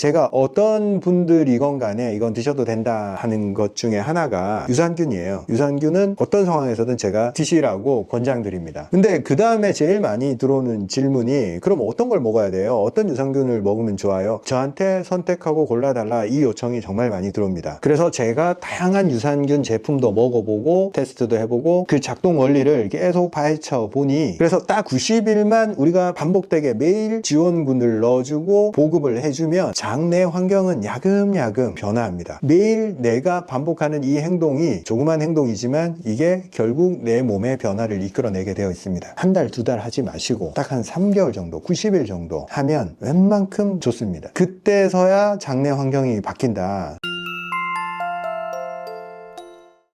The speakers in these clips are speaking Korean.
제가 어떤 분들이건 간에 이건 드셔도 된다 하는 것 중에 하나가 유산균이에요. 유산균은 어떤 상황에서든 제가 드시라고 권장드립니다. 근데 그 다음에 제일 많이 들어오는 질문이 그럼 어떤 걸 먹어야 돼요? 어떤 유산균을 먹으면 좋아요? 저한테 선택하고 골라달라, 이 요청이 정말 많이 들어옵니다. 그래서 제가 다양한 유산균 제품도 먹어보고 테스트도 해보고 그 작동 원리를 계속 파헤쳐 보니, 그래서 딱 90일만 우리가 반복되게 매일 지원군을 넣어주고 보급을 해주면 장내 환경은 야금야금 변화합니다. 매일 내가 반복하는 이 행동이 조그만 행동이지만 이게 결국 내 몸의 변화를 이끌어내게 되어 있습니다. 한 달, 두 달 하지 마시고 딱 한 3개월 정도, 90일 정도 하면 웬만큼 좋습니다. 그때서야 장내 환경이 바뀐다.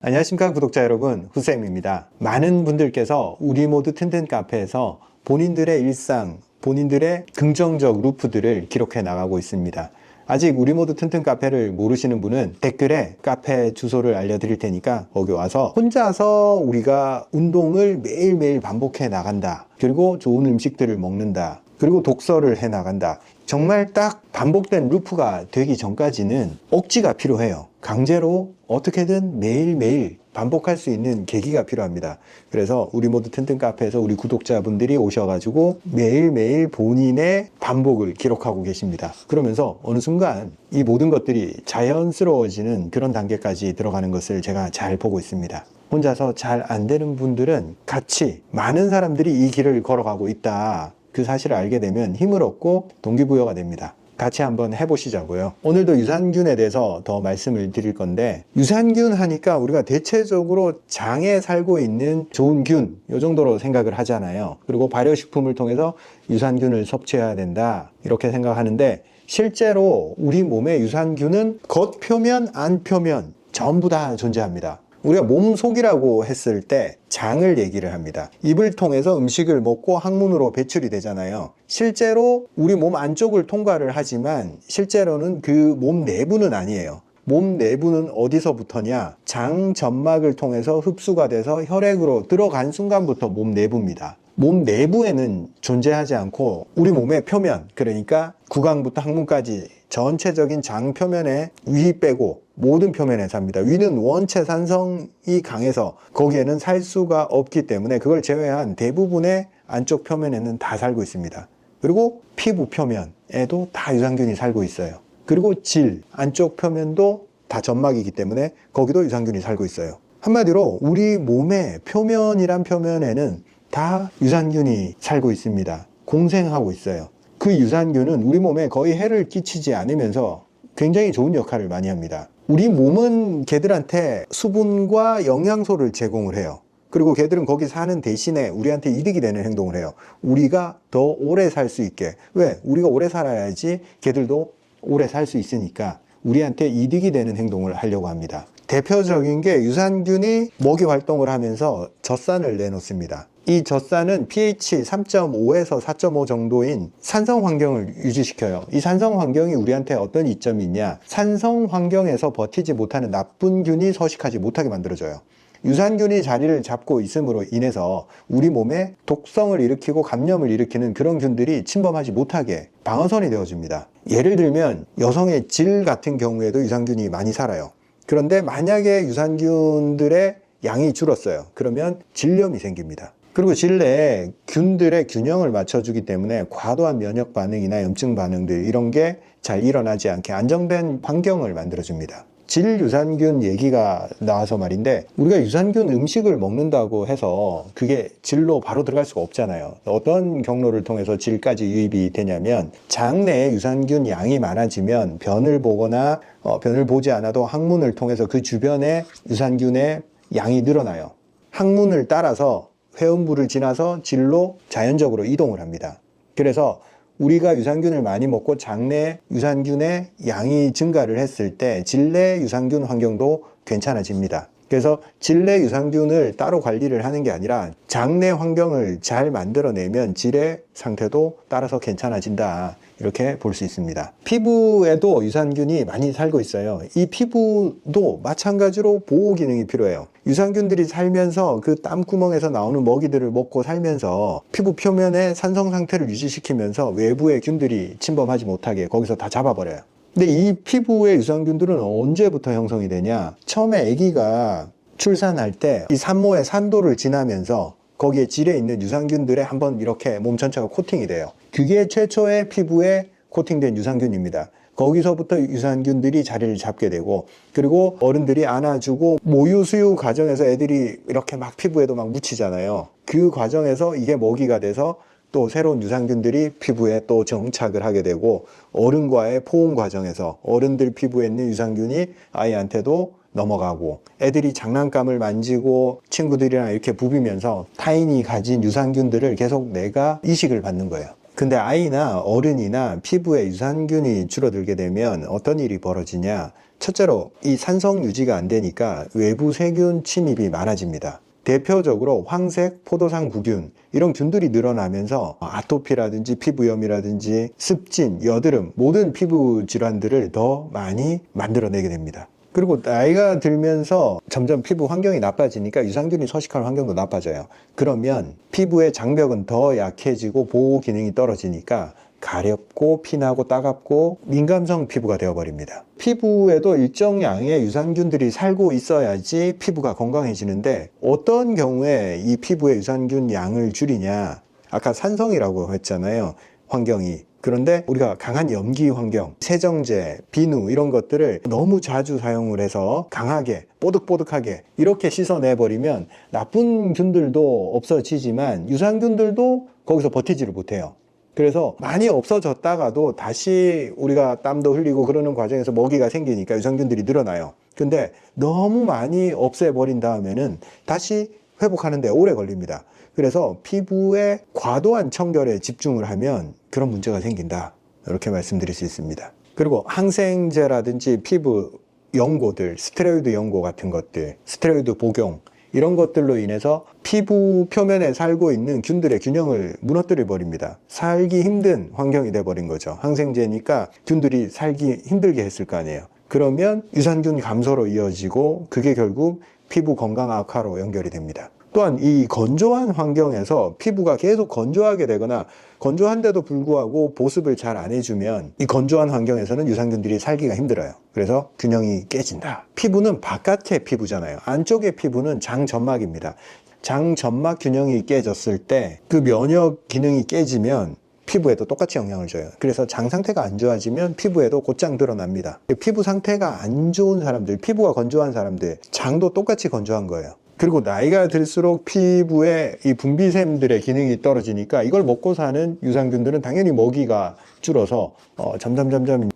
안녕하십니까 구독자 여러분, 후쌤입니다. 많은 분들께서 우리 모두 튼튼 카페에서 본인들의 일상, 본인들의 긍정적 루프들을 기록해 나가고 있습니다. 아직 우리 모두 튼튼 카페를 모르시는 분은 댓글에 카페 주소를 알려드릴 테니까 거기 와서 혼자서 우리가 운동을 매일매일 반복해 나간다, 그리고 좋은 음식들을 먹는다, 그리고 독서를 해 나간다, 정말 딱 반복된 루프가 되기 전까지는 억지가 필요해요. 강제로 어떻게든 매일매일 반복할 수 있는 계기가 필요합니다. 그래서 우리 모두 튼튼 카페에서 우리 구독자분들이 오셔가지고 매일매일 본인의 반복을 기록하고 계십니다. 그러면서 어느 순간 이 모든 것들이 자연스러워지는 그런 단계까지 들어가는 것을 제가 잘 보고 있습니다. 혼자서 잘 안 되는 분들은 같이 많은 사람들이 이 길을 걸어가고 있다, 그 사실을 알게 되면 힘을 얻고 동기부여가 됩니다. 같이 한번 해보시자고요. 오늘도 유산균에 대해서 더 말씀을 드릴 건데, 유산균 하니까 우리가 대체적으로 장에 살고 있는 좋은 균, 이 정도로 생각을 하잖아요. 그리고 발효식품을 통해서 유산균을 섭취해야 된다, 이렇게 생각하는데, 실제로 우리 몸의 유산균은 겉표면, 안표면 전부 다 존재합니다. 우리가 몸속이라고 했을 때 장을 얘기를 합니다. 입을 통해서 음식을 먹고 항문으로 배출이 되잖아요. 실제로 우리 몸 안쪽을 통과를 하지만 실제로는 그 몸 내부는 아니에요. 몸 내부는 어디서부터냐? 장 점막을 통해서 흡수가 돼서 혈액으로 들어간 순간부터 몸 내부입니다. 몸 내부에는 존재하지 않고 우리 몸의 표면, 그러니까 구강부터 항문까지 전체적인 장 표면에 위 빼고 모든 표면에 삽니다. 위는 원체 산성이 강해서 거기에는 살 수가 없기 때문에 그걸 제외한 대부분의 안쪽 표면에는 다 살고 있습니다. 그리고 피부 표면에도 다 유산균이 살고 있어요. 그리고 질, 안쪽 표면도 다 점막이기 때문에 거기도 유산균이 살고 있어요. 한마디로 우리 몸의 표면이란 표면에는 다 유산균이 살고 있습니다. 공생하고 있어요. 그 유산균은 우리 몸에 거의 해를 끼치지 않으면서 굉장히 좋은 역할을 많이 합니다. 우리 몸은 걔들한테 수분과 영양소를 제공을 해요. 그리고 걔들은 거기 사는 대신에 우리한테 이득이 되는 행동을 해요. 우리가 더 오래 살 수 있게. 왜? 우리가 오래 살아야지 걔들도 오래 살 수 있으니까 우리한테 이득이 되는 행동을 하려고 합니다. 대표적인 게 유산균이 먹이 활동을 하면서 젖산을 내놓습니다. 이 젖산은 pH 3.5에서 4.5 정도인 산성 환경을 유지시켜요. 이 산성 환경이 우리한테 어떤 이점이 있냐? 산성 환경에서 버티지 못하는 나쁜 균이 서식하지 못하게 만들어줘요. 유산균이 자리를 잡고 있음으로 인해서 우리 몸에 독성을 일으키고 감염을 일으키는 그런 균들이 침범하지 못하게 방어선이 되어줍니다. 예를 들면 여성의 질 같은 경우에도 유산균이 많이 살아요. 그런데 만약에 유산균들의 양이 줄었어요. 그러면 질염이 생깁니다. 그리고 질 내에 균들의 균형을 맞춰주기 때문에 과도한 면역 반응이나 염증 반응들, 이런 게 잘 일어나지 않게 안정된 환경을 만들어줍니다. 질 유산균 얘기가 나와서 말인데, 우리가 유산균 음식을 먹는다고 해서 그게 질로 바로 들어갈 수가 없잖아요. 어떤 경로를 통해서 질까지 유입이 되냐면, 장내에 유산균 양이 많아지면 변을 보거나 변을 보지 않아도 항문을 통해서 그 주변에 유산균의 양이 늘어나요. 항문을 따라서 회음부를 지나서 질로 자연적으로 이동을 합니다. 그래서 우리가 유산균을 많이 먹고 장내 유산균의 양이 증가를 했을 때 질내 유산균 환경도 괜찮아집니다. 그래서 질내 유산균을 따로 관리를 하는 게 아니라 장내 환경을 잘 만들어내면 질의 상태도 따라서 괜찮아진다, 이렇게 볼 수 있습니다. 피부에도 유산균이 많이 살고 있어요. 이 피부도 마찬가지로 보호 기능이 필요해요. 유산균들이 살면서 그 땀구멍에서 나오는 먹이들을 먹고 살면서 피부 표면의 산성 상태를 유지시키면서 외부의 균들이 침범하지 못하게 거기서 다 잡아버려요. 근데 이 피부의 유산균들은 언제부터 형성이 되냐? 처음에 아기가 출산할 때 이 산모의 산도를 지나면서 거기에 질에 있는 유산균들에 한번 이렇게 몸 전체가 코팅이 돼요. 그게 최초의 피부에 코팅된 유산균입니다. 거기서부터 유산균들이 자리를 잡게 되고, 그리고 어른들이 안아주고 모유 수유 과정에서 애들이 이렇게 막 피부에도 막 묻히잖아요. 그 과정에서 이게 먹이가 돼서 또 새로운 유산균들이 피부에 또 정착을 하게 되고, 어른과의 포옹 과정에서 어른들 피부에 있는 유산균이 아이한테도 넘어가고, 애들이 장난감을 만지고 친구들이랑 이렇게 부비면서 타인이 가진 유산균들을 계속 내가 이식을 받는 거예요. 근데 아이나 어른이나 피부에 유산균이 줄어들게 되면 어떤 일이 벌어지냐? 첫째로 이 산성 유지가 안 되니까 외부 세균 침입이 많아집니다. 대표적으로 황색 포도상 구균, 이런 균들이 늘어나면서 아토피라든지 피부염이라든지 습진, 여드름, 모든 피부 질환들을 더 많이 만들어내게 됩니다. 그리고 나이가 들면서 점점 피부 환경이 나빠지니까 유산균이 서식하는 환경도 나빠져요. 그러면 피부의 장벽은 더 약해지고 보호 기능이 떨어지니까 가렵고 피나고 따갑고 민감성 피부가 되어버립니다. 피부에도 일정량의 유산균들이 살고 있어야지 피부가 건강해지는데, 어떤 경우에 이 피부의 유산균 양을 줄이냐? 아까 산성이라고 했잖아요, 환경이. 그런데 우리가 강한 염기 환경, 세정제, 비누 이런 것들을 너무 자주 사용을 해서 강하게 뽀득뽀득하게 이렇게 씻어내버리면 나쁜 균들도 없어지지만 유산균들도 거기서 버티지를 못해요. 그래서 많이 없어졌다가도 다시 우리가 땀도 흘리고 그러는 과정에서 먹이가 생기니까 유산균들이 늘어나요. 근데 너무 많이 없애버린 다음에는 다시 회복하는 데 오래 걸립니다. 그래서 피부에 과도한 청결에 집중을 하면 그런 문제가 생긴다, 이렇게 말씀드릴 수 있습니다. 그리고 항생제라든지 피부 연고들, 스테로이드 연고 같은 것들, 스테로이드 복용, 이런 것들로 인해서 피부 표면에 살고 있는 균들의 균형을 무너뜨려 버립니다. 살기 힘든 환경이 돼 버린 거죠. 항생제니까 균들이 살기 힘들게 했을 거 아니에요. 그러면 유산균 감소로 이어지고 그게 결국 피부 건강 악화로 연결이 됩니다. 또한 이 건조한 환경에서 피부가 계속 건조하게 되거나 건조한데도 불구하고 보습을 잘 안 해주면 이 건조한 환경에서는 유산균들이 살기가 힘들어요. 그래서 균형이 깨진다. 피부는 바깥의 피부잖아요. 안쪽의 피부는 장점막입니다. 장점막 균형이 깨졌을 때 그 면역 기능이 깨지면 피부에도 똑같이 영향을 줘요. 그래서 장 상태가 안 좋아지면 피부에도 곧장 드러납니다. 피부 상태가 안 좋은 사람들, 피부가 건조한 사람들, 장도 똑같이 건조한 거예요. 그리고 나이가 들수록 피부에 이 분비샘들의 기능이 떨어지니까 이걸 먹고 사는 유산균들은 당연히 먹이가 줄어서 점점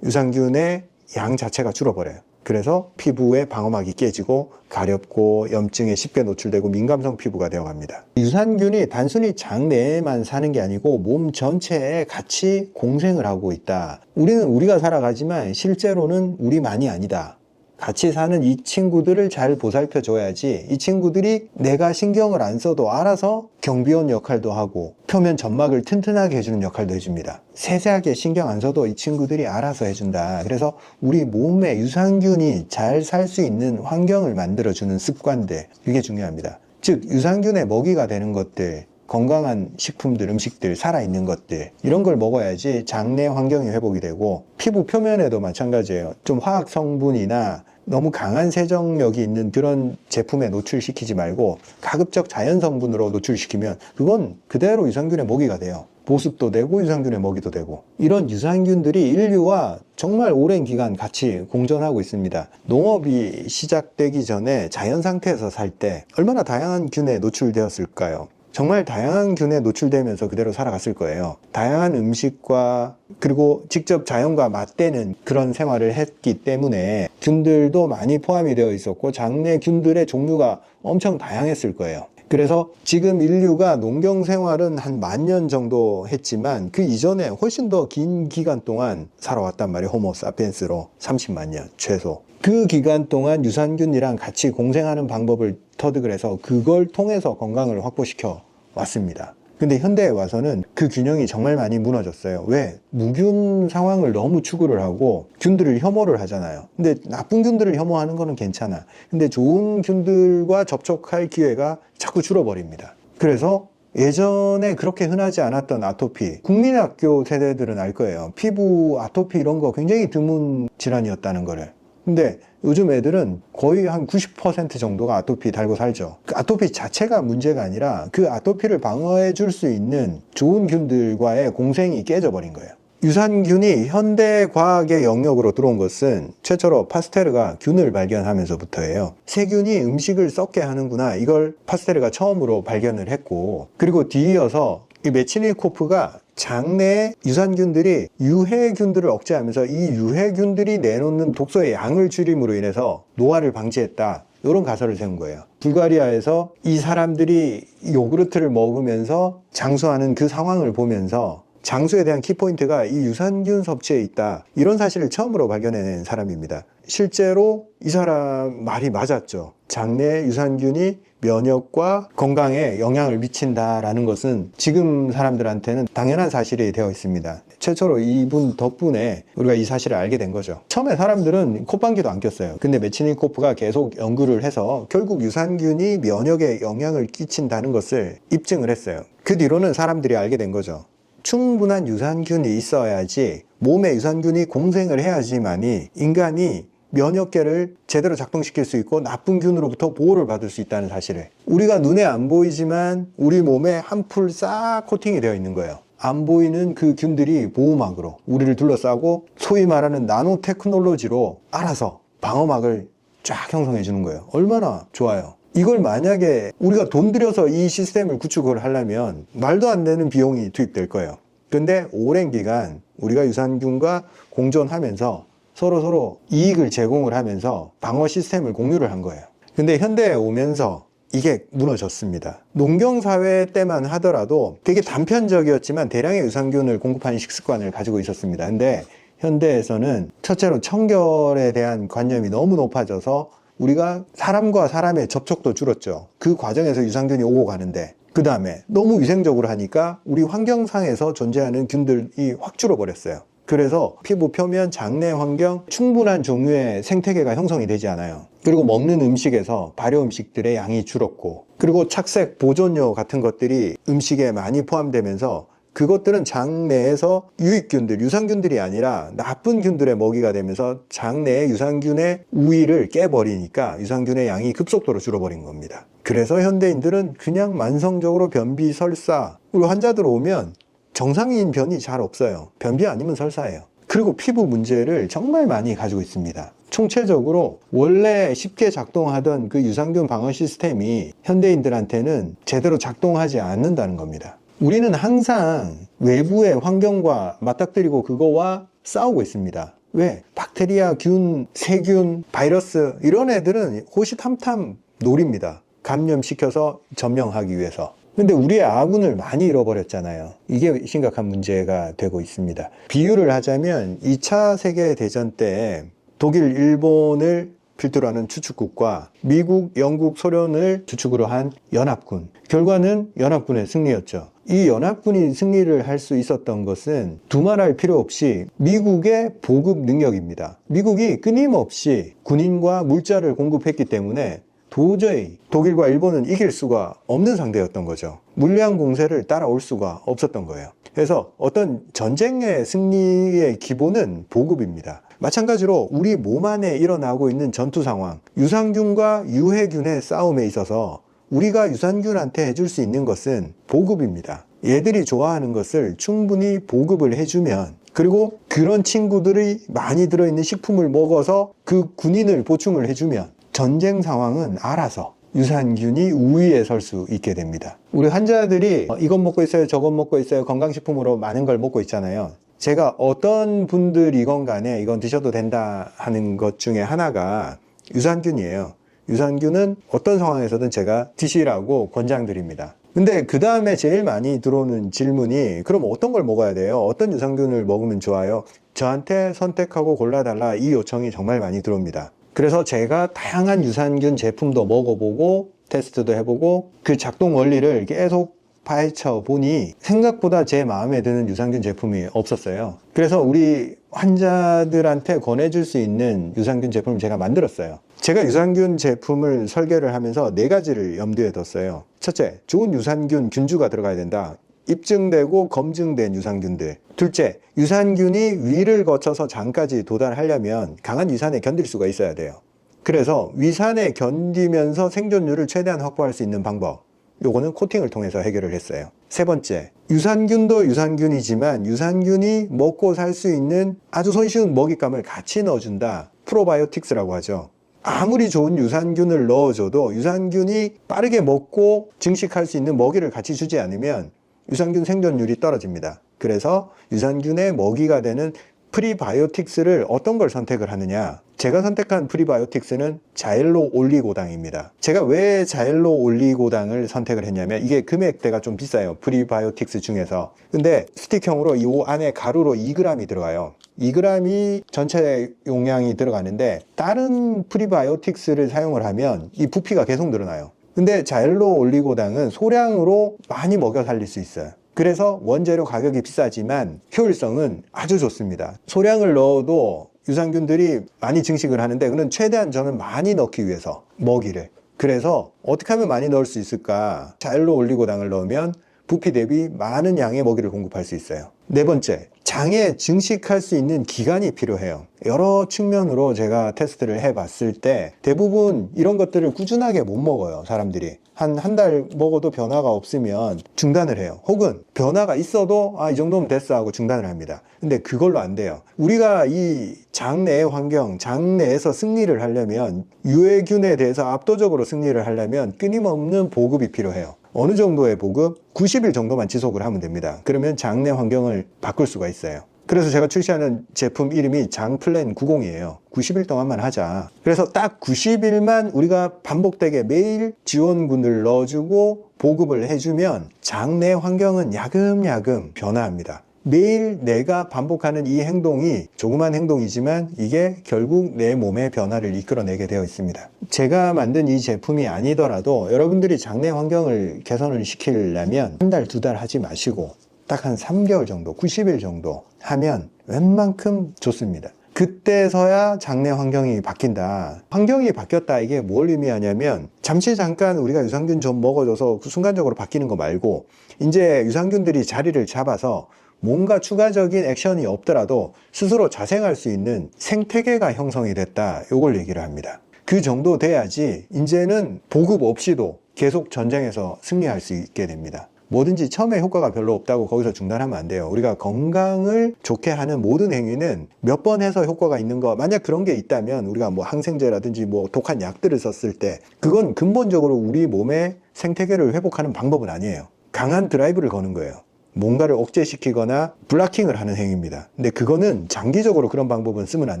유산균의 양 자체가 줄어버려요. 그래서 피부의 방어막이 깨지고 가렵고 염증에 쉽게 노출되고 민감성 피부가 되어갑니다. 유산균이 단순히 장 내에만 사는 게 아니고 몸 전체에 같이 공생을 하고 있다. 우리는 우리가 살아가지만 실제로는 우리만이 아니다. 같이 사는 이 친구들을 잘 보살펴 줘야지 이 친구들이 내가 신경을 안 써도 알아서 경비원 역할도 하고 표면 점막을 튼튼하게 해주는 역할도 해줍니다. 세세하게 신경 안 써도 이 친구들이 알아서 해준다. 그래서 우리 몸에 유산균이 잘 살 수 있는 환경을 만들어주는 습관들, 이게 중요합니다. 즉 유산균의 먹이가 되는 것들, 건강한 식품들, 음식들, 살아있는 것들, 이런 걸 먹어야지 장내 환경이 회복이 되고, 피부 표면에도 마찬가지예요. 좀 화학 성분이나 너무 강한 세정력이 있는 그런 제품에 노출시키지 말고 가급적 자연 성분으로 노출시키면 그건 그대로 유산균의 먹이가 돼요. 보습도 되고 유산균의 먹이도 되고, 이런 유산균들이 인류와 정말 오랜 기간 같이 공존하고 있습니다. 농업이 시작되기 전에 자연 상태에서 살 때 얼마나 다양한 균에 노출되었을까요? 정말 다양한 균에 노출되면서 그대로 살아갔을 거예요. 다양한 음식과 그리고 직접 자연과 맞대는 그런 생활을 했기 때문에 균들도 많이 포함이 되어 있었고 장내 균들의 종류가 엄청 다양했을 거예요. 그래서 지금 인류가 농경 생활은 한 10,000년 정도 했지만 그 이전에 훨씬 더 긴 기간 동안 살아왔단 말이에요. 호모 사피엔스로 30만 년 최소. 그 기간 동안 유산균이랑 같이 공생하는 방법을 터득을 해서 그걸 통해서 건강을 확보시켜 왔습니다. 근데 현대에 와서는 그 균형이 정말 많이 무너졌어요. 왜? 무균 상황을 너무 추구를 하고 균들을 혐오를 하잖아요. 근데 나쁜 균들을 혐오하는 거는 괜찮아. 근데 좋은 균들과 접촉할 기회가 자꾸 줄어버립니다. 그래서 예전에 그렇게 흔하지 않았던 아토피, 국민학교 세대들은 알 거예요. 피부 아토피 이런 거 굉장히 드문 질환이었다는 거를. 근데 요즘 애들은 거의 한 90% 정도가 아토피 달고 살죠. 그 아토피 자체가 문제가 아니라 그 아토피를 방어해 줄 수 있는 좋은 균들과의 공생이 깨져버린 거예요. 유산균이 현대 과학의 영역으로 들어온 것은 최초로 파스테르가 균을 발견하면서부터예요. 세균이 음식을 썩게 하는구나, 이걸 파스테르가 처음으로 발견을 했고, 그리고 뒤이어서 이 메치닐코프가 장내에 유산균들이 유해균들을 억제하면서 이 유해균들이 내놓는 독소의 양을 줄임으로 인해서 노화를 방지했다, 이런 가설을 세운 거예요. 불가리아에서 이 사람들이 요구르트를 먹으면서 장수하는 그 상황을 보면서 장수에 대한 키포인트가 이 유산균 섭취에 있다, 이런 사실을 처음으로 발견해낸 사람입니다. 실제로 이 사람 말이 맞았죠. 장내 유산균이 면역과 건강에 영향을 미친다라는 것은 지금 사람들한테는 당연한 사실이 되어 있습니다. 최초로 이분 덕분에 우리가 이 사실을 알게 된 거죠. 처음에 사람들은 콧방귀도 안 꼈어요. 근데 메치닐코프가 계속 연구를 해서 결국 유산균이 면역에 영향을 끼친다는 것을 입증을 했어요. 그 뒤로는 사람들이 알게 된 거죠. 충분한 유산균이 있어야지, 몸에 유산균이 공생을 해야지만이 인간이 면역계를 제대로 작동시킬 수 있고 나쁜 균으로부터 보호를 받을 수 있다는 사실을. 우리가 눈에 안 보이지만 우리 몸에 한풀 싹 코팅이 되어 있는 거예요. 안 보이는 그 균들이 보호막으로 우리를 둘러싸고 소위 말하는 나노 테크놀로지로 알아서 방어막을 쫙 형성해 주는 거예요. 얼마나 좋아요. 이걸 만약에 우리가 돈 들여서 이 시스템을 구축을 하려면 말도 안 되는 비용이 투입될 거예요. 근데 오랜 기간 우리가 유산균과 공존하면서 서로 이익을 제공을 하면서 방어 시스템을 공유를 한 거예요. 근데 현대에 오면서 이게 무너졌습니다. 농경사회 때만 하더라도 되게 단편적이었지만 대량의 유산균을 공급하는 식습관을 가지고 있었습니다. 근데 현대에서는 첫째로 청결에 대한 관념이 너무 높아져서 우리가 사람과 사람의 접촉도 줄었죠. 그 과정에서 유산균이 오고 가는데, 그 다음에 너무 위생적으로 하니까 우리 환경상에서 존재하는 균들이 확 줄어버렸어요. 그래서 피부 표면, 장내 환경, 충분한 종류의 생태계가 형성이 되지 않아요. 그리고 먹는 음식에서 발효 음식들의 양이 줄었고, 그리고 착색, 보존료 같은 것들이 음식에 많이 포함되면서 그것들은 장내에서 유익균들, 유산균들이 아니라 나쁜 균들의 먹이가 되면서 장내의 유산균의 우위를 깨버리니까 유산균의 양이 급속도로 줄어버린 겁니다. 그래서 현대인들은 그냥 만성적으로 변비, 설사, 우리 환자들 오면 정상인 변이 잘 없어요. 변비 아니면 설사예요. 그리고 피부 문제를 정말 많이 가지고 있습니다. 총체적으로 원래 쉽게 작동하던 그 유산균 방어 시스템이 현대인들한테는 제대로 작동하지 않는다는 겁니다. 우리는 항상 외부의 환경과 맞닥뜨리고 그거와 싸우고 있습니다. 왜? 박테리아, 균, 세균, 바이러스, 이런 애들은 호시탐탐 노립니다. 감염시켜서 점령하기 위해서. 근데 우리의 아군을 많이 잃어버렸잖아요. 이게 심각한 문제가 되고 있습니다. 비유를 하자면 2차 세계대전 때 독일, 일본을 필두로 하는 추축국과 미국, 영국, 소련을 주축으로 한 연합군. 결과는 연합군의 승리였죠. 이 연합군이 승리를 할 수 있었던 것은 두말할 필요 없이 미국의 보급 능력입니다. 미국이 끊임없이 군인과 물자를 공급했기 때문에 도저히 독일과 일본은 이길 수가 없는 상대였던 거죠. 물량 공세를 따라올 수가 없었던 거예요. 그래서 어떤 전쟁의 승리의 기본은 보급입니다. 마찬가지로 우리 몸 안에 일어나고 있는 전투 상황, 유산균과 유해균의 싸움에 있어서 우리가 유산균한테 해줄 수 있는 것은 보급입니다. 얘들이 좋아하는 것을 충분히 보급을 해주면, 그리고 그런 친구들이 많이 들어있는 식품을 먹어서 그 군인을 보충을 해주면 전쟁 상황은 알아서 유산균이 우위에 설 수 있게 됩니다. 우리 환자들이 이것 먹고 있어요, 저것 먹고 있어요, 건강식품으로 많은 걸 먹고 있잖아요. 제가 어떤 분들이건 간에 이건 드셔도 된다 하는 것 중에 하나가 유산균이에요. 유산균은 어떤 상황에서든 제가 드시라고 권장드립니다. 근데 그 다음에 제일 많이 들어오는 질문이, 그럼 어떤 걸 먹어야 돼요? 어떤 유산균을 먹으면 좋아요? 저한테 선택하고 골라달라, 이 요청이 정말 많이 들어옵니다. 그래서 제가 다양한 유산균 제품도 먹어보고 테스트도 해보고 그 작동 원리를 계속 파헤쳐 보니 생각보다 제 마음에 드는 유산균 제품이 없었어요. 그래서 우리 환자들한테 권해줄 수 있는 유산균 제품을 제가 만들었어요. 제가 유산균 제품을 설계를 하면서 4가지를 염두에 뒀어요. 첫째, 좋은 유산균 균주가 들어가야 된다. 입증되고 검증된 유산균들. 둘째, 유산균이 위를 거쳐서 장까지 도달하려면 강한 위산에 견딜 수가 있어야 돼요. 그래서 위산에 견디면서 생존율을 최대한 확보할 수 있는 방법, 요거는 코팅을 통해서 해결을 했어요. 세 번째, 유산균도 유산균이지만 유산균이 먹고 살 수 있는 아주 손쉬운 먹잇감을 같이 넣어준다. 프로바이오틱스라고 하죠. 아무리 좋은 유산균을 넣어줘도 유산균이 빠르게 먹고 증식할 수 있는 먹이를 같이 주지 않으면 유산균 생존율이 떨어집니다. 그래서 유산균의 먹이가 되는 프리바이오틱스를 어떤 걸 선택을 하느냐. 제가 선택한 프리바이오틱스는 자엘로 올리고당입니다. 제가 왜 자엘로 올리고당을 선택을 했냐면 이게 금액대가 좀 비싸요. 프리바이오틱스 중에서. 근데 스틱형으로 이 안에 가루로 2g이 들어가요. 2g이 전체 용량이 들어가는데 다른 프리바이오틱스를 사용을 하면 이 부피가 계속 늘어나요. 근데 자엘로 올리고당은 소량으로 많이 먹여 살릴 수 있어요. 그래서 원재료 가격이 비싸지만 효율성은 아주 좋습니다. 소량을 넣어도 유산균들이 많이 증식을 하는데 그는 최대한 저는 많이 넣기 위해서 먹이를. 그래서 어떻게 하면 많이 넣을 수 있을까? 자엘로 올리고당을 넣으면 부피 대비 많은 양의 먹이를 공급할 수 있어요. 네 번째, 장에 증식할 수 있는 기간이 필요해요. 여러 측면으로 제가 테스트를 해봤을 때 대부분 이런 것들을 꾸준하게 못 먹어요, 사람들이. 한 달 먹어도 변화가 없으면 중단을 해요. 혹은 변화가 있어도 이 정도면 됐어 하고 중단을 합니다. 근데 그걸로 안 돼요. 우리가 이 장내의 환경, 장내에서 승리를 하려면, 유해균에 대해서 압도적으로 승리를 하려면 끊임없는 보급이 필요해요. 어느 정도의 보급? 90일 정도만 지속을 하면 됩니다. 그러면 장내 환경을 바꿀 수가 있어요. 그래서 제가 출시하는 제품 이름이 장플랜 90이에요. 90일 동안만 하자. 그래서 딱 90일만 우리가 반복되게 매일 지원군을 넣어주고 보급을 해주면 장내 환경은 야금야금 변화합니다. 매일 내가 반복하는 이 행동이 조그만 행동이지만 이게 결국 내 몸의 변화를 이끌어내게 되어 있습니다. 제가 만든 이 제품이 아니더라도 여러분들이 장내 환경을 개선을 시키려면 한 달, 2달 하지 마시고 딱 한 3개월 정도, 90일 정도 하면 웬만큼 좋습니다. 그때서야 장내 환경이 바뀐다. 환경이 바뀌었다, 이게 뭘 의미하냐면 잠시 잠깐 우리가 유산균 좀 먹어줘서 순간적으로 바뀌는 거 말고 이제 유산균들이 자리를 잡아서 뭔가 추가적인 액션이 없더라도 스스로 자생할 수 있는 생태계가 형성이 됐다, 요걸 얘기를 합니다. 그 정도 돼야지 이제는 보급 없이도 계속 전쟁에서 승리할 수 있게 됩니다. 뭐든지 처음에 효과가 별로 없다고 거기서 중단하면 안 돼요. 우리가 건강을 좋게 하는 모든 행위는 몇 번 해서 효과가 있는 거, 만약 그런 게 있다면 우리가 뭐 항생제라든지 뭐 독한 약들을 썼을 때 그건 근본적으로 우리 몸의 생태계를 회복하는 방법은 아니에요. 강한 드라이브를 거는 거예요. 뭔가를 억제시키거나 블라킹을 하는 행위입니다. 근데 그거는 장기적으로 그런 방법은 쓰면 안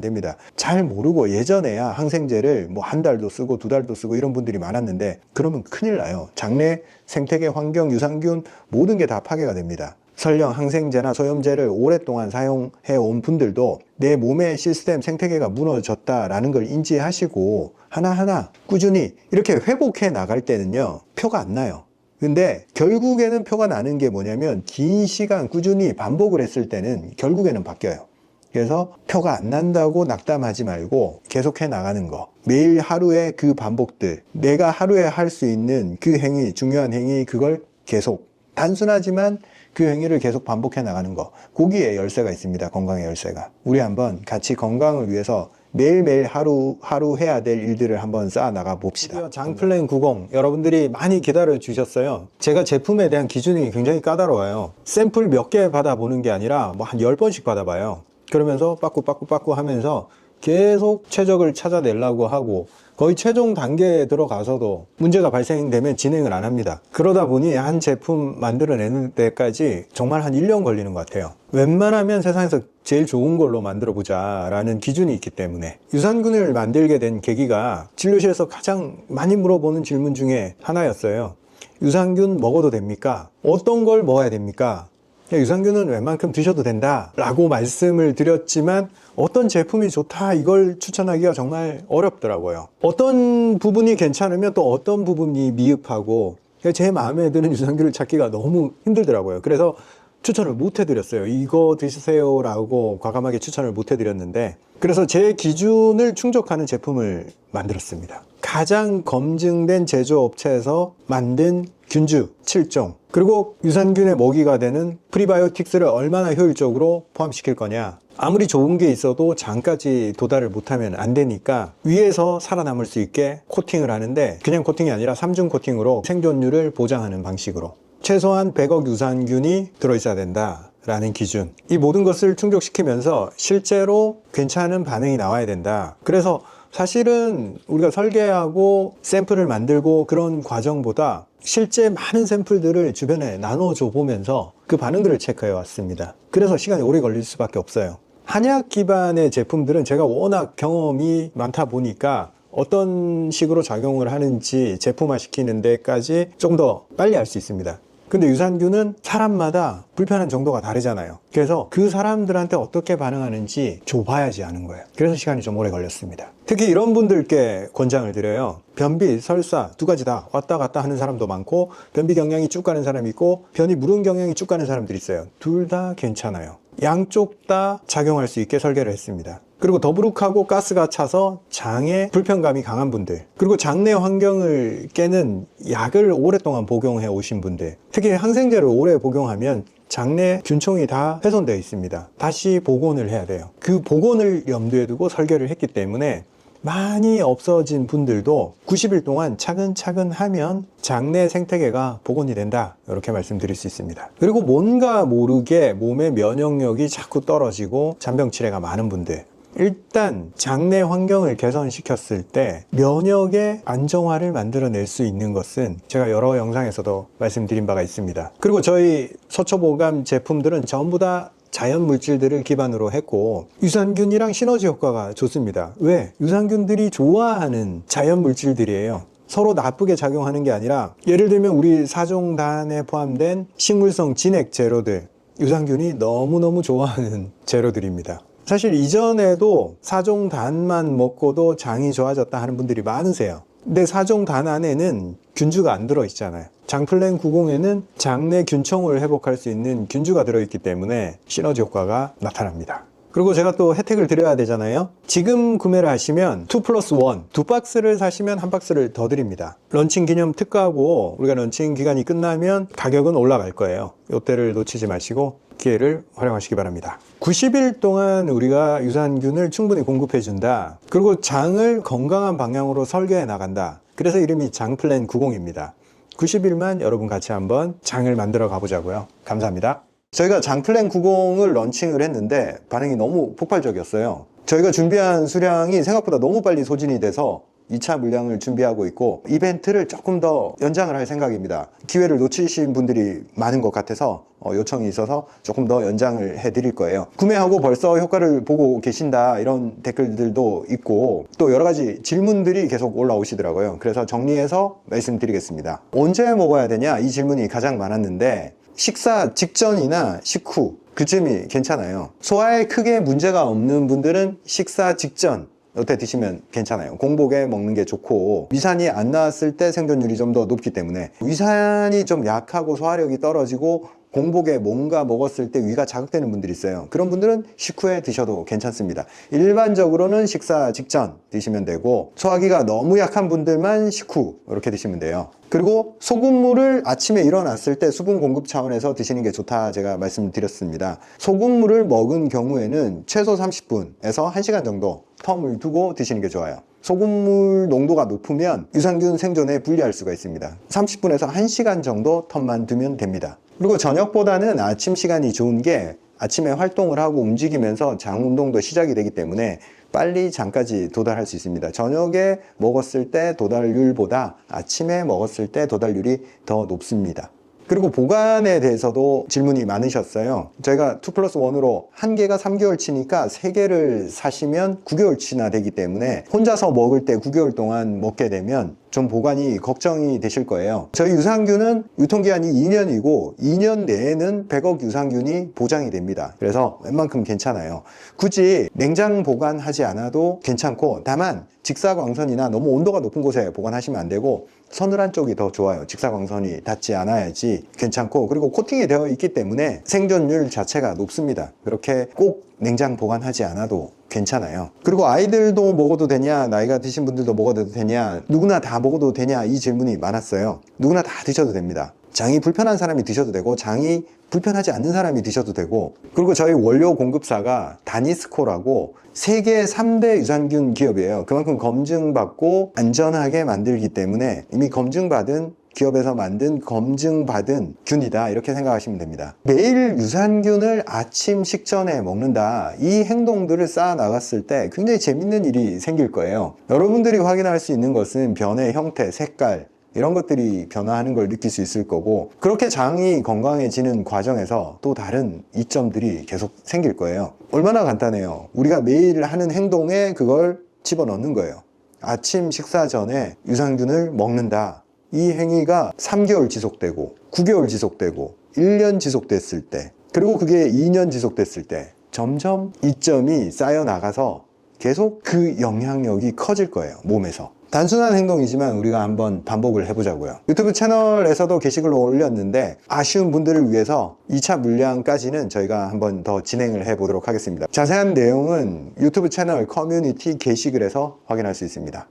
됩니다. 잘 모르고 예전에야 항생제를 뭐 한 달도 쓰고 2달도 쓰고 이런 분들이 많았는데 그러면 큰일 나요. 장내 생태계, 환경, 유산균 모든 게 다 파괴가 됩니다. 설령 항생제나 소염제를 오랫동안 사용해 온 분들도 내 몸의 시스템, 생태계가 무너졌다라는 걸 인지하시고 하나하나 꾸준히 이렇게 회복해 나갈 때는요, 표가 안 나요. 근데 결국에는 표가 나는 게 뭐냐면 긴 시간 꾸준히 반복을 했을 때는 결국에는 바뀌어요. 그래서 표가 안 난다고 낙담하지 말고 계속해 나가는 거. 매일 하루에 그 반복들, 내가 하루에 할 수 있는 그 행위, 중요한 행위, 그걸 계속, 단순하지만 그 행위를 계속 반복해 나가는 거. 거기에 열쇠가 있습니다. 건강의 열쇠가. 우리 한번 같이 건강을 위해서 매일매일 하루 해야 될 일들을 한번 쌓아 나가 봅시다. 장플랜 90 여러분들이 많이 기다려 주셨어요. 제가 제품에 대한 기준이 굉장히 까다로워요. 샘플 몇 개 받아보는 게 아니라 뭐 한 10번씩 받아봐요. 그러면서 빠꾸 하면서 계속 최적을 찾아내려고 하고 거의 최종 단계에 들어가서도 문제가 발생되면 진행을 안 합니다. 그러다 보니 한 제품 만들어내는 데까지 정말 한 1년 걸리는 것 같아요. 웬만하면 세상에서 제일 좋은 걸로 만들어 보자 라는 기준이 있기 때문에. 유산균을 만들게 된 계기가 진료실에서 가장 많이 물어보는 질문 중에 하나였어요. 유산균 먹어도 됩니까? 어떤 걸 먹어야 됩니까? 유산균은 웬만큼 드셔도 된다 라고 말씀을 드렸지만 어떤 제품이 좋다 이걸 추천하기가 정말 어렵더라고요. 어떤 부분이 괜찮으면 또 어떤 부분이 미흡하고 제 마음에 드는 유산균을 찾기가 너무 힘들더라고요. 그래서 추천을 못 해드렸어요. 이거 드시세요 라고 과감하게 추천을 못 해드렸는데, 그래서 제 기준을 충족하는 제품을 만들었습니다. 가장 검증된 제조업체에서 만든 균주 7종, 그리고 유산균의 먹이가 되는 프리바이오틱스를 얼마나 효율적으로 포함시킬 거냐. 아무리 좋은 게 있어도 장까지 도달을 못하면 안 되니까 위에서 살아남을 수 있게 코팅을 하는데, 그냥 코팅이 아니라 3중 코팅으로 생존율을 보장하는 방식으로 최소한 100억 유산균이 들어있어야 된다 라는 기준, 이 모든 것을 충족시키면서 실제로 괜찮은 반응이 나와야 된다. 그래서 사실은 우리가 설계하고 샘플을 만들고 그런 과정보다 실제 많은 샘플들을 주변에 나눠줘 보면서 그 반응들을 체크해 왔습니다. 그래서 시간이 오래 걸릴 수밖에 없어요. 한약 기반의 제품들은 제가 워낙 경험이 많다 보니까 어떤 식으로 작용을 하는지 제품화 시키는 데까지 조금 더 빨리 알 수 있습니다. 근데 유산균은 사람마다 불편한 정도가 다르잖아요. 그래서 그 사람들한테 어떻게 반응하는지 줘봐야지 아는 거예요. 그래서 시간이 좀 오래 걸렸습니다. 특히 이런 분들께 권장을 드려요. 변비, 설사 두 가지 다 왔다 갔다 하는 사람도 많고, 변비 경향이 쭉 가는 사람이 있고 변이 무른 경향이 쭉 가는 사람들이 있어요. 둘 다 괜찮아요. 양쪽 다 작용할 수 있게 설계를 했습니다. 그리고 더부룩하고 가스가 차서 장에 불편감이 강한 분들, 그리고 장내 환경을 깨는 약을 오랫동안 복용해 오신 분들, 특히 항생제를 오래 복용하면 장내 균총이 다 훼손되어 있습니다. 다시 복원을 해야 돼요. 그 복원을 염두에 두고 설계를 했기 때문에 많이 없어진 분들도 90일 동안 차근차근 하면 장내 생태계가 복원이 된다, 이렇게 말씀드릴 수 있습니다. 그리고 뭔가 모르게 몸의 면역력이 자꾸 떨어지고 잔병치레가 많은 분들, 일단 장내 환경을 개선시켰을 때 면역의 안정화를 만들어낼 수 있는 것은 제가 여러 영상에서도 말씀드린 바가 있습니다. 그리고 저희 서초보감 제품들은 전부 다 자연 물질들을 기반으로 했고 유산균이랑 시너지 효과가 좋습니다. 왜? 유산균들이 좋아하는 자연 물질들이에요. 서로 나쁘게 작용하는 게 아니라, 예를 들면 우리 사종단에 포함된 식물성 진액 재료들, 유산균이 너무너무 좋아하는 재료들입니다. 사실 이전에도 사종단만 먹고도 장이 좋아졌다 하는 분들이 많으세요. 근데 사종단 안에는 균주가 안 들어있잖아요. 장플랜 90에는 장내 균총을 회복할 수 있는 균주가 들어있기 때문에 시너지 효과가 나타납니다. 그리고 제가 또 혜택을 드려야 되잖아요. 지금 구매를 하시면 2+1, 두 박스를 사시면 한 박스를 더 드립니다. 런칭 기념 특가고 우리가 런칭 기간이 끝나면 가격은 올라갈 거예요. 이때를 놓치지 마시고 기회를 활용하시기 바랍니다. 90일 동안 우리가 유산균을 충분히 공급해 준다. 그리고 장을 건강한 방향으로 설계해 나간다. 그래서 이름이 장플랜 90입니다. 90일만 여러분 같이 한번 장을 만들어 가보자고요. 감사합니다. 저희가 장플랜 90을 런칭을 했는데 반응이 너무 폭발적이었어요. 저희가 준비한 수량이 생각보다 너무 빨리 소진이 돼서 2차 물량을 준비하고 있고 이벤트를 조금 더 연장을 할 생각입니다. 기회를 놓치신 분들이 많은 것 같아서 요청이 있어서 조금 더 연장을 해드릴 거예요. 구매하고 벌써 효과를 보고 계신다, 이런 댓글들도 있고 또 여러 가지 질문들이 계속 올라오시더라고요. 그래서 정리해서 말씀드리겠습니다. 언제 먹어야 되냐, 이 질문이 가장 많았는데 식사 직전이나 식후 그쯤이 괜찮아요. 소화에 크게 문제가 없는 분들은 식사 직전 이때 드시면 괜찮아요. 공복에 먹는 게 좋고, 위산이 안 나왔을 때 생존율이 좀 더 높기 때문에, 위산이 좀 약하고 소화력이 떨어지고 공복에 뭔가 먹었을 때 위가 자극되는 분들이 있어요. 그런 분들은 식후에 드셔도 괜찮습니다. 일반적으로는 식사 직전 드시면 되고, 소화기가 너무 약한 분들만 식후 이렇게 드시면 돼요. 그리고 소금물을 아침에 일어났을 때 수분 공급 차원에서 드시는 게 좋다 제가 말씀드렸습니다. 소금물을 먹은 경우에는 최소 30분에서 1시간 정도 텀을 두고 드시는 게 좋아요. 소금물 농도가 높으면 유산균 생존에 불리할 수가 있습니다. 30분에서 1시간 정도 텀만 두면 됩니다. 그리고 저녁보다는 아침 시간이 좋은 게, 아침에 활동을 하고 움직이면서 장 운동도 시작이 되기 때문에 빨리 장까지 도달할 수 있습니다. 저녁에 먹었을 때 도달률보다 아침에 먹었을 때 도달률이 더 높습니다. 그리고 보관에 대해서도 질문이 많으셨어요. 저희가 2+1으로 한 개가 3개월치니까 3개를 사시면 9개월치나 되기 때문에 혼자서 먹을 때 9개월 동안 먹게 되면 좀 보관이 걱정이 되실 거예요. 저희 유산균은 유통기한이 2년이고 2년 내에는 100억 유산균이 보장이 됩니다. 그래서 웬만큼 괜찮아요. 굳이 냉장 보관하지 않아도 괜찮고, 다만 직사광선이나 너무 온도가 높은 곳에 보관하시면 안 되고 서늘한 쪽이 더 좋아요. 직사광선이 닿지 않아야지 괜찮고, 그리고 코팅이 되어 있기 때문에 생존율 자체가 높습니다. 그렇게 꼭 냉장 보관하지 않아도 괜찮아요. 그리고 아이들도 먹어도 되냐, 나이가 드신 분들도 먹어도 되냐, 누구나 다 먹어도 되냐, 이 질문이 많았어요. 누구나 다 드셔도 됩니다. 장이 불편한 사람이 드셔도 되고, 장이 불편하지 않는 사람이 드셔도 되고, 그리고 저희 원료 공급사가 다니스코라고 세계 3대 유산균 기업이에요. 그만큼 검증받고 안전하게 만들기 때문에 이미 검증받은 기업에서 만든 검증받은 균이다, 이렇게 생각하시면 됩니다. 매일 유산균을 아침 식전에 먹는다, 이 행동들을 쌓아 나갔을 때 굉장히 재밌는 일이 생길 거예요. 여러분들이 확인할 수 있는 것은 변의 형태, 색깔, 이런 것들이 변화하는 걸 느낄 수 있을 거고, 그렇게 장이 건강해지는 과정에서 또 다른 이점들이 계속 생길 거예요. 얼마나 간단해요. 우리가 매일 하는 행동에 그걸 집어넣는 거예요. 아침 식사 전에 유산균을 먹는다, 이 행위가 3개월 지속되고 9개월 지속되고 1년 지속됐을 때, 그리고 그게 2년 지속됐을 때 점점 이점이 쌓여 나가서 계속 그 영향력이 커질 거예요, 몸에서. 단순한 행동이지만 우리가 한번 반복을 해보자고요. 유튜브 채널에서도 게시글을 올렸는데, 아쉬운 분들을 위해서 2차 물량까지는 저희가 한번 더 진행을 해보도록 하겠습니다. 자세한 내용은 유튜브 채널 커뮤니티 게시글에서 확인할 수 있습니다.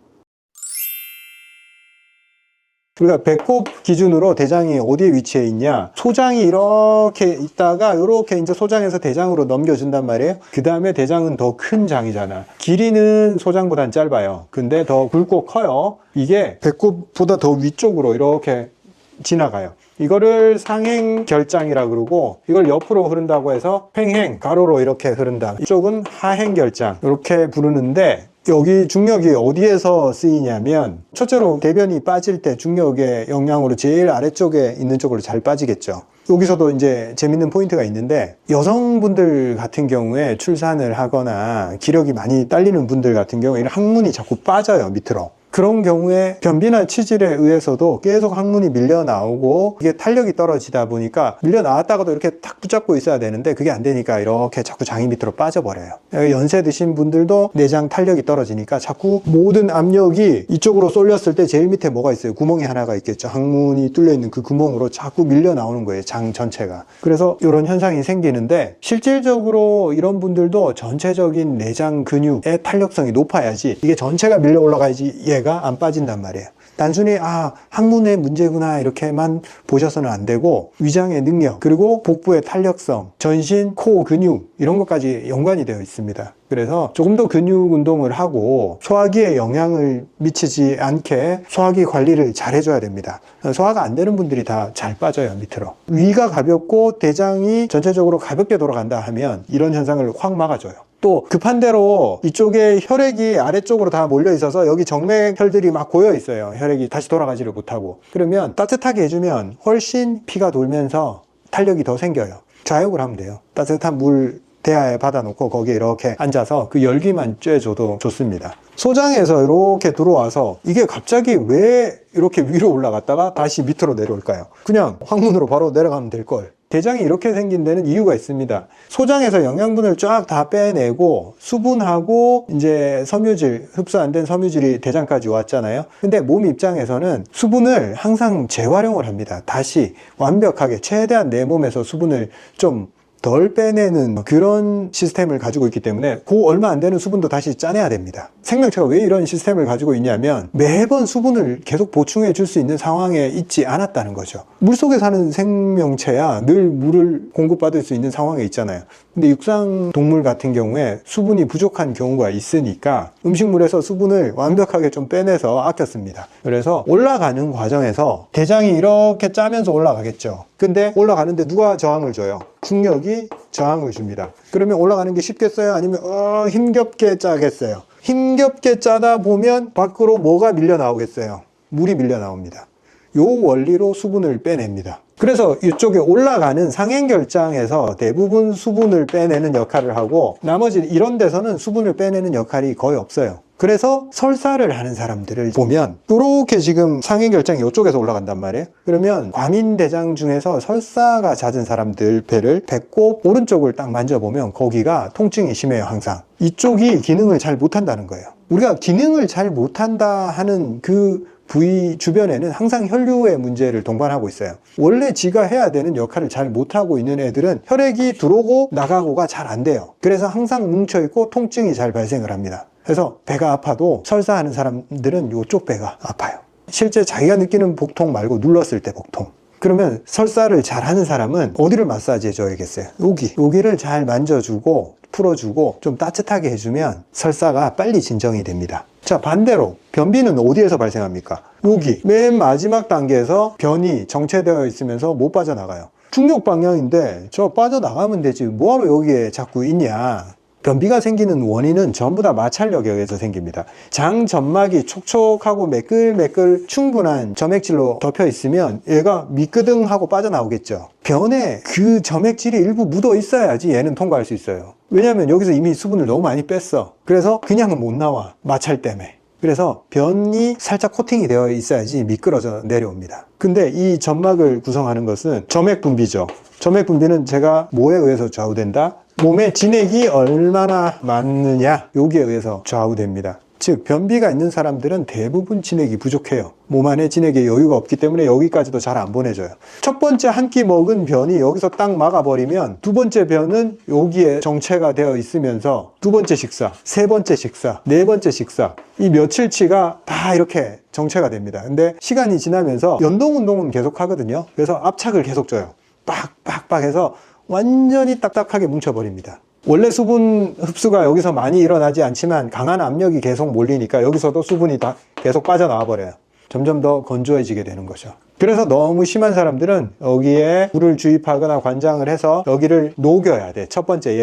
우리가 배꼽 기준으로 대장이 어디에 위치해 있냐, 소장이 이렇게 있다가 이렇게 이제 소장에서 대장으로 넘겨준단 말이에요. 그 다음에 대장은 더 큰 장이잖아. 길이는 소장보단 짧아요. 근데 더 굵고 커요. 이게 배꼽보다 더 위쪽으로 이렇게 지나가요. 이거를 상행결장이라 그러고, 이걸 옆으로 흐른다고 해서 횡행, 가로로 이렇게 흐른다. 이쪽은 하행결장, 이렇게 부르는데, 여기 중력이 어디에서 쓰이냐면, 첫째로 대변이 빠질 때 중력의 영향으로 제일 아래쪽에 있는 쪽으로 잘 빠지겠죠. 여기서도 이제 재밌는 포인트가 있는데, 여성분들 같은 경우에 출산을 하거나 기력이 많이 딸리는 분들 같은 경우에 항문이 자꾸 빠져요, 밑으로. 그런 경우에 변비나 치질에 의해서도 계속 항문이 밀려 나오고, 이게 탄력이 떨어지다 보니까 밀려 나왔다가도 이렇게 탁 붙잡고 있어야 되는데 그게 안 되니까 이렇게 자꾸 장이 밑으로 빠져버려요. 연세 드신 분들도 내장 탄력이 떨어지니까 자꾸 모든 압력이 이쪽으로 쏠렸을 때 제일 밑에 뭐가 있어요? 구멍이 하나가 있겠죠. 항문이 뚫려 있는 그 구멍으로 자꾸 밀려 나오는 거예요, 장 전체가. 그래서 이런 현상이 생기는데, 실질적으로 이런 분들도 전체적인 내장 근육의 탄력성이 높아야지, 이게 전체가 밀려 올라가야지 얘가 안 빠진단 말이에요. 단순히 항문의 문제구나 이렇게만 보셔서는 안 되고, 위장의 능력, 그리고 복부의 탄력성, 전신, 코 근육, 이런 것까지 연관이 되어 있습니다. 그래서 조금 더 근육 운동을 하고 소화기에 영향을 미치지 않게 소화기 관리를 잘 해줘야 됩니다. 소화가 안 되는 분들이 다 잘 빠져요, 밑으로. 위가 가볍고 대장이 전체적으로 가볍게 돌아간다 하면 이런 현상을 확 막아줘요. 또 급한 대로 이쪽에 혈액이 아래쪽으로 다 몰려 있어서 여기 정맥혈들이 막 고여 있어요. 혈액이 다시 돌아가지를 못하고. 그러면 따뜻하게 해주면 훨씬 피가 돌면서 탄력이 더 생겨요. 좌욕을 하면 돼요. 따뜻한 물 대야에 받아놓고 거기에 이렇게 앉아서 그 열기만 쬐줘도 좋습니다. 소장에서 이렇게 들어와서 이게 갑자기 왜 이렇게 위로 올라갔다가 다시 밑으로 내려올까요? 그냥 항문으로 바로 내려가면 될걸. 대장이 이렇게 생긴 데는 이유가 있습니다. 소장에서 영양분을 쫙 다 빼내고 수분하고 이제 섬유질, 흡수 안 된 섬유질이 대장까지 왔잖아요. 근데 몸 입장에서는 수분을 항상 재활용을 합니다. 다시 완벽하게 최대한 내 몸에서 수분을 좀 덜 빼내는 그런 시스템을 가지고 있기 때문에 그 얼마 안 되는 수분도 다시 짜내야 됩니다. 생명체가 왜 이런 시스템을 가지고 있냐면 매번 수분을 계속 보충해 줄 수 있는 상황에 있지 않았다는 거죠. 물속에 사는 생명체야 늘 물을 공급받을 수 있는 상황에 있잖아요. 근데 육상 동물 같은 경우에 수분이 부족한 경우가 있으니까 음식물에서 수분을 완벽하게 좀 빼내서 아꼈습니다. 그래서 올라가는 과정에서 대장이 이렇게 짜면서 올라가겠죠. 근데 올라가는데 누가 저항을 줘요? 중력이 저항을 줍니다. 그러면 올라가는 게 쉽겠어요? 아니면 힘겹게 짜겠어요? 힘겹게 짜다 보면 밖으로 뭐가 밀려 나오겠어요? 물이 밀려 나옵니다. 요 원리로 수분을 빼냅니다. 그래서 이쪽에 올라가는 상행결장에서 대부분 수분을 빼내는 역할을 하고, 나머지 이런 데서는 수분을 빼내는 역할이 거의 없어요. 그래서 설사를 하는 사람들을 보면 이렇게 지금 상행결장이 이쪽에서 올라간단 말이에요. 그러면 과민대장 중에서 설사가 잦은 사람들 배를 배꼽 오른쪽을 딱 만져보면 거기가 통증이 심해요. 항상 이쪽이 기능을 잘 못한다는 거예요. 우리가 기능을 잘 못한다 하는 그 부위 주변에는 항상 혈류의 문제를 동반하고 있어요. 원래 지가 해야 되는 역할을 잘 못하고 있는 애들은 혈액이 들어오고 나가고가 잘 안 돼요. 그래서 항상 뭉쳐있고 통증이 잘 발생을 합니다. 그래서 배가 아파도 설사하는 사람들은 이쪽 배가 아파요. 실제 자기가 느끼는 복통 말고 눌렀을 때 복통. 그러면 설사를 잘하는 사람은 어디를 마사지 해줘야겠어요? 여기를 잘 만져주고 풀어주고 좀 따뜻하게 해주면 설사가 빨리 진정이 됩니다. 자, 반대로 변비는 어디에서 발생합니까? 여기 맨 마지막 단계에서 변이 정체되어 있으면서 못 빠져나가요. 중력 방향인데 저 빠져나가면 되지 뭐하러 여기에 자꾸 있냐. 변비가 생기는 원인은 전부 다 마찰력에 의해서 생깁니다. 장 점막이 촉촉하고 매끌매끌 충분한 점액질로 덮여 있으면 얘가 미끄덩하고 빠져나오겠죠. 변에 그 점액질이 일부 묻어 있어야지 얘는 통과할 수 있어요. 왜냐하면 여기서 이미 수분을 너무 많이 뺐어. 그래서 그냥은 못 나와. 마찰 때문에. 그래서 변이 살짝 코팅이 되어 있어야지 미끄러져 내려옵니다. 근데 이 점막을 구성하는 것은 점액분비죠. 점액분비는 제가 뭐에 의해서 좌우된다? 몸의 진액이 얼마나 많느냐 여기에 의해서 좌우됩니다. 즉 변비가 있는 사람들은 대부분 진액이 부족해요. 몸 안에 진액의 여유가 없기 때문에 여기까지도 잘 안 보내줘요. 첫 번째 한 끼 먹은 변이 여기서 딱 막아버리면 두 번째 변은 여기에 정체가 되어 있으면서 두 번째 식사, 세 번째 식사, 네 번째 식사 이 며칠치가 다 이렇게 정체가 됩니다. 근데 시간이 지나면서 연동 운동은 계속 하거든요. 그래서 압착을 계속 줘요. 빡빡빡 해서 완전히 딱딱하게 뭉쳐버립니다. 원래 수분 흡수가 여기서 많이 일어나지 않지만 강한 압력이 계속 몰리니까 여기서도 수분이 다 계속 빠져나와 버려요. 점점 더 건조해지게 되는 거죠. 그래서 너무 심한 사람들은 여기에 물을 주입하거나 관장을 해서 여기를 녹여야 돼. 첫 번째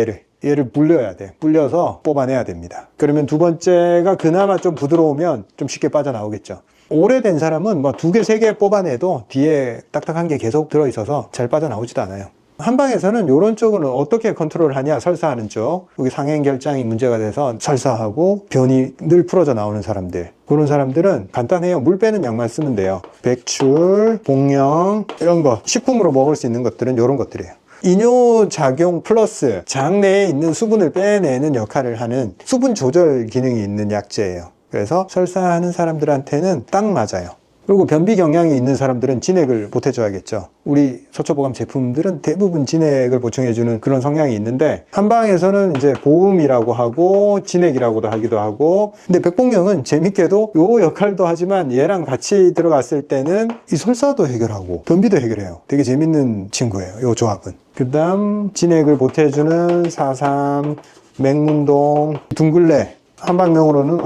얘를 불려야 돼. 불려서 뽑아내야 됩니다. 그러면 두 번째가 그나마 좀 부드러우면 좀 쉽게 빠져나오겠죠. 오래된 사람은 뭐 2개, 3개 뽑아내도 뒤에 딱딱한 게 계속 들어있어서 잘 빠져나오지도 않아요. 한방에서는 이런 쪽은 어떻게 컨트롤 하냐, 설사하는 쪽. 여기 상행결장이 문제가 돼서 설사하고 변이 늘 풀어져 나오는 사람들. 그런 사람들은 간단해요. 물 빼는 약만 쓰면 돼요. 백출, 복령, 이런 거. 식품으로 먹을 수 있는 것들은 이런 것들이에요. 이뇨작용 플러스 장 내에 있는 수분을 빼내는 역할을 하는 수분 조절 기능이 있는 약재예요. 그래서 설사하는 사람들한테는 딱 맞아요. 그리고 변비 경향이 있는 사람들은 진액을 보태줘야겠죠. 우리 서초보감 제품들은 대부분 진액을 보충해주는 그런 성향이 있는데 한방에서는 이제 보음이라고 하고 진액이라고도 하기도 하고 근데 백복령은 재밌게도 요 역할도 하지만 얘랑 같이 들어갔을 때는 이 설사도 해결하고 변비도 해결해요. 되게 재밌는 친구예요. 요 조합은. 그 다음 진액을 보태주는 4,3, 맹문동, 둥글레 한방명으로는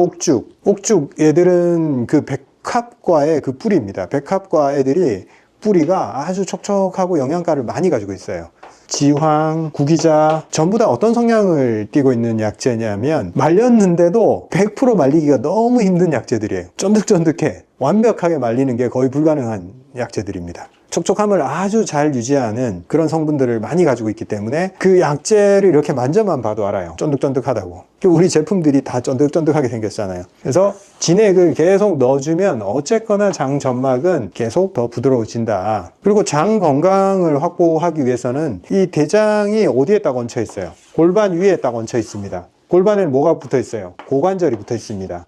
옥죽 얘들은 그 백합과의 그 뿌리입니다. 백합과 애들이 뿌리가 아주 촉촉하고 영양가를 많이 가지고 있어요. 지황, 구기자 전부 다 어떤 성향을 띠고 있는 약재냐면 말렸는데도 100% 말리기가 너무 힘든 약재들이에요. 쫀득쫀득해. 완벽하게 말리는 게 거의 불가능한 약재들입니다. 촉촉함을 아주 잘 유지하는 그런 성분들을 많이 가지고 있기 때문에 그 약재를 이렇게 만져만 봐도 알아요. 쫀득쫀득하다고. 우리 제품들이 다 쫀득쫀득하게 생겼잖아요. 그래서 진액을 계속 넣어주면 어쨌거나 장 점막은 계속 더 부드러워진다. 그리고 장 건강을 확보하기 위해서는 이 대장이 어디에 딱 얹혀 있어요? 골반 위에 딱 얹혀 있습니다. 골반에는 뭐가 붙어 있어요? 고관절이 붙어 있습니다.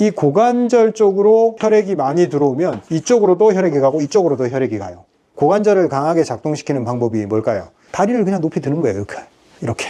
이 고관절 쪽으로 혈액이 많이 들어오면 이쪽으로도 혈액이 가고 이쪽으로도 혈액이 가요. 고관절을 강하게 작동시키는 방법이 뭘까요? 다리를 그냥 높이 드는 거예요. 이렇게.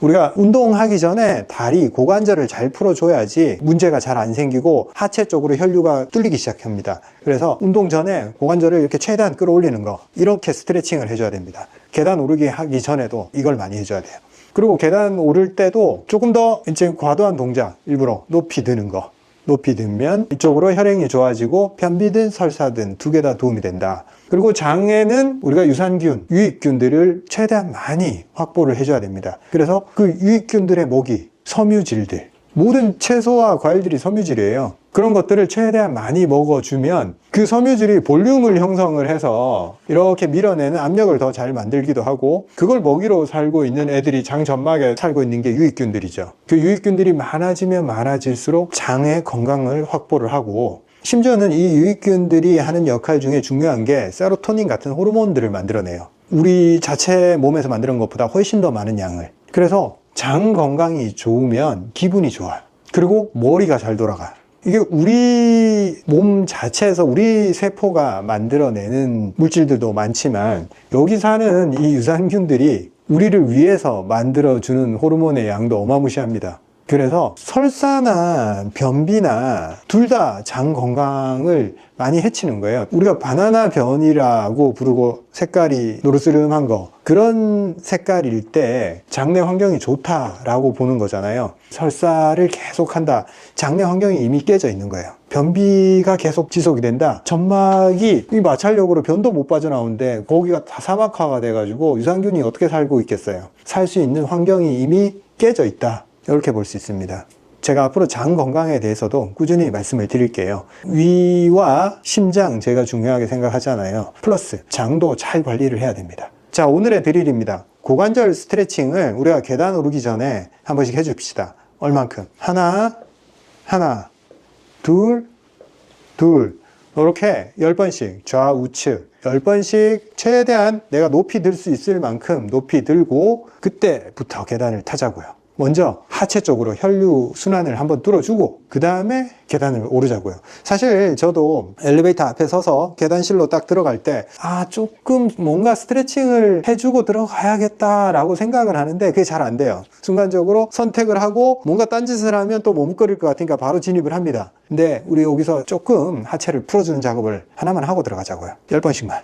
우리가 운동하기 전에 다리, 고관절을 잘 풀어줘야지 문제가 잘 안 생기고 하체 쪽으로 혈류가 뚫리기 시작합니다. 그래서 운동 전에 고관절을 이렇게 최대한 끌어올리는 거, 이렇게 스트레칭을 해줘야 됩니다. 계단 오르기 하기 전에도 이걸 많이 해줘야 돼요. 그리고 계단 오를 때도 조금 더 이제 과도한 동작, 일부러 높이 드는 거. 높이 들면 이쪽으로 혈행이 좋아지고 변비든 설사든 두 개 다 도움이 된다. 그리고 장에는 우리가 유산균, 유익균들을 최대한 많이 확보를 해줘야 됩니다. 그래서 그 유익균들의 모기, 섬유질들, 모든 채소와 과일들이 섬유질이에요. 그런 것들을 최대한 많이 먹어주면 그 섬유질이 볼륨을 형성을 해서 이렇게 밀어내는 압력을 더 잘 만들기도 하고, 그걸 먹이로 살고 있는 애들이 장 점막에 살고 있는 게 유익균들이죠. 그 유익균들이 많아지면 많아질수록 장의 건강을 확보를 하고, 심지어는 이 유익균들이 하는 역할 중에 중요한 게 세로토닌 같은 호르몬들을 만들어내요. 우리 자체 몸에서 만드는 것보다 훨씬 더 많은 양을. 그래서 장 건강이 좋으면 기분이 좋아요. 그리고 머리가 잘 돌아가요. 이게 우리 몸 자체에서 우리 세포가 만들어내는 물질들도 많지만, 여기 사는 이 유산균들이 우리를 위해서 만들어주는 호르몬의 양도 어마무시합니다. 그래서 설사나 변비나 둘 다 장 건강을 많이 해치는 거예요. 우리가 바나나 변이라고 부르고 색깔이 노르스름한 거, 그런 색깔일 때 장내 환경이 좋다라고 보는 거잖아요. 설사를 계속한다, 장내 환경이 이미 깨져 있는 거예요. 변비가 계속 지속이 된다, 점막이 이 마찰력으로 변도 못 빠져나오는데 거기가 다 사막화가 돼가지고 유산균이 어떻게 살고 있겠어요. 살 수 있는 환경이 이미 깨져 있다, 이렇게 볼 수 있습니다. 제가 앞으로 장 건강에 대해서도 꾸준히 말씀을 드릴게요. 위와 심장 제가 중요하게 생각하잖아요. 플러스 장도 잘 관리를 해야 됩니다. 자, 오늘의 드릴입니다. 고관절 스트레칭을 우리가 계단 오르기 전에 한 번씩 해줍시다. 얼만큼? 하나, 둘, 이렇게 10번씩 좌우측 10번씩 최대한 내가 높이 들 수 있을 만큼 높이 들고, 그때부터 계단을 타자고요. 먼저 하체 쪽으로 혈류 순환을 한번 뚫어주고 그 다음에 계단을 오르자고요. 사실 저도 엘리베이터 앞에 서서 계단실로 딱 들어갈 때 조금 뭔가 스트레칭을 해주고 들어가야겠다라고 생각을 하는데 그게 잘 안 돼요. 순간적으로 선택을 하고 뭔가 딴짓을 하면 또 머뭇거릴 것 같으니까 바로 진입을 합니다. 근데 우리 여기서 조금 하체를 풀어주는 작업을 하나만 하고 들어가자고요. 10번씩만.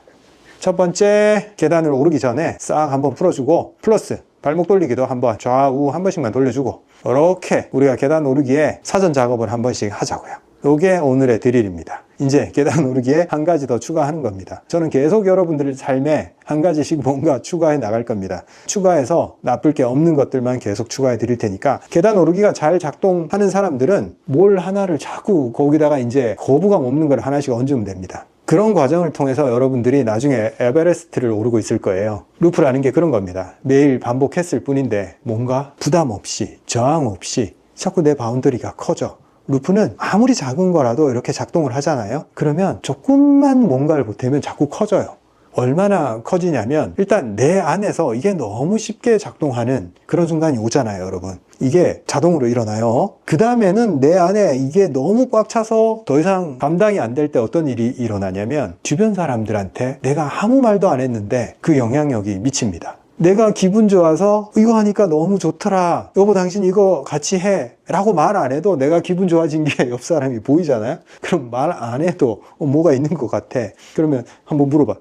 첫 번째, 계단을 오르기 전에 싹 한번 풀어주고, 플러스 발목 돌리기도 한번 좌우 한 번씩만 돌려주고, 이렇게 우리가 계단 오르기에 사전 작업을 한 번씩 하자고요. 이게 오늘의 드릴입니다. 이제 계단 오르기에 한 가지 더 추가하는 겁니다. 저는 계속 여러분들의 삶에 한 가지씩 뭔가 추가해 나갈 겁니다. 추가해서 나쁠 게 없는 것들만 계속 추가해 드릴 테니까, 계단 오르기가 잘 작동하는 사람들은 뭘 하나를 자꾸 거기다가 이제 거부감 없는 걸 하나씩 얹으면 됩니다. 그런 과정을 통해서 여러분들이 나중에 에베레스트를 오르고 있을 거예요. 루프라는 게 그런 겁니다. 매일 반복했을 뿐인데 뭔가 부담 없이, 저항 없이 자꾸 내 바운더리가 커져. 루프는 아무리 작은 거라도 이렇게 작동을 하잖아요. 그러면 조금만 뭔가를 보태면 자꾸 커져요. 얼마나 커지냐면, 일단 내 안에서 이게 너무 쉽게 작동하는 그런 순간이 오잖아요, 여러분. 이게 자동으로 일어나요. 그 다음에는 내 안에 이게 너무 꽉 차서 더 이상 감당이 안 될 때 어떤 일이 일어나냐면, 주변 사람들한테 내가 아무 말도 안 했는데 그 영향력이 미칩니다. 내가 기분 좋아서 이거 하니까 너무 좋더라, 여보 당신 이거 같이 해 라고 말 안 해도 내가 기분 좋아진 게 옆 사람이 보이잖아요. 그럼 말 안 해도 뭐가 있는 것 같아. 그러면 한번 물어봐.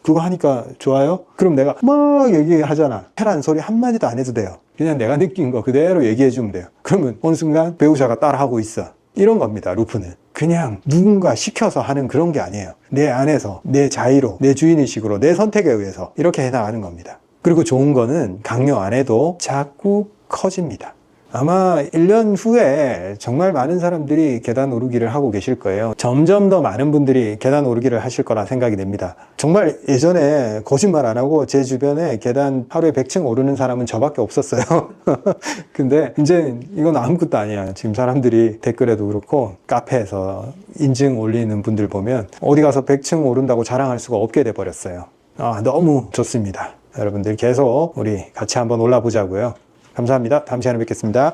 그거 하니까 좋아요? 그럼 내가 막 얘기하잖아. 해라는 소리 한마디도 안 해도 돼요. 그냥 내가 느낀 거 그대로 얘기해 주면 돼요. 그러면 어느 순간 배우자가 따라하고 있어. 이런 겁니다, 루프는. 그냥 누군가 시켜서 하는 그런 게 아니에요. 내 안에서, 내 자의로, 내 주인의식으로, 내 선택에 의해서 이렇게 해나가는 겁니다. 그리고 좋은 거는 강요 안 해도 자꾸 커집니다. 아마 1년 후에 정말 많은 사람들이 계단 오르기를 하고 계실 거예요. 점점 더 많은 분들이 계단 오르기를 하실 거라 생각이 됩니다. 정말 예전에 거짓말 안 하고 제 주변에 계단 하루에 100층 오르는 사람은 저밖에 없었어요. 근데 이제 이건 아무것도 아니야. 지금 사람들이 댓글에도 그렇고 카페에서 인증 올리는 분들 보면 어디 가서 100층 오른다고 자랑할 수가 없게 돼버렸어요. 너무 좋습니다. 여러분들 계속 우리 같이 한번 올라보자고요. 감사합니다. 다음 시간에 뵙겠습니다.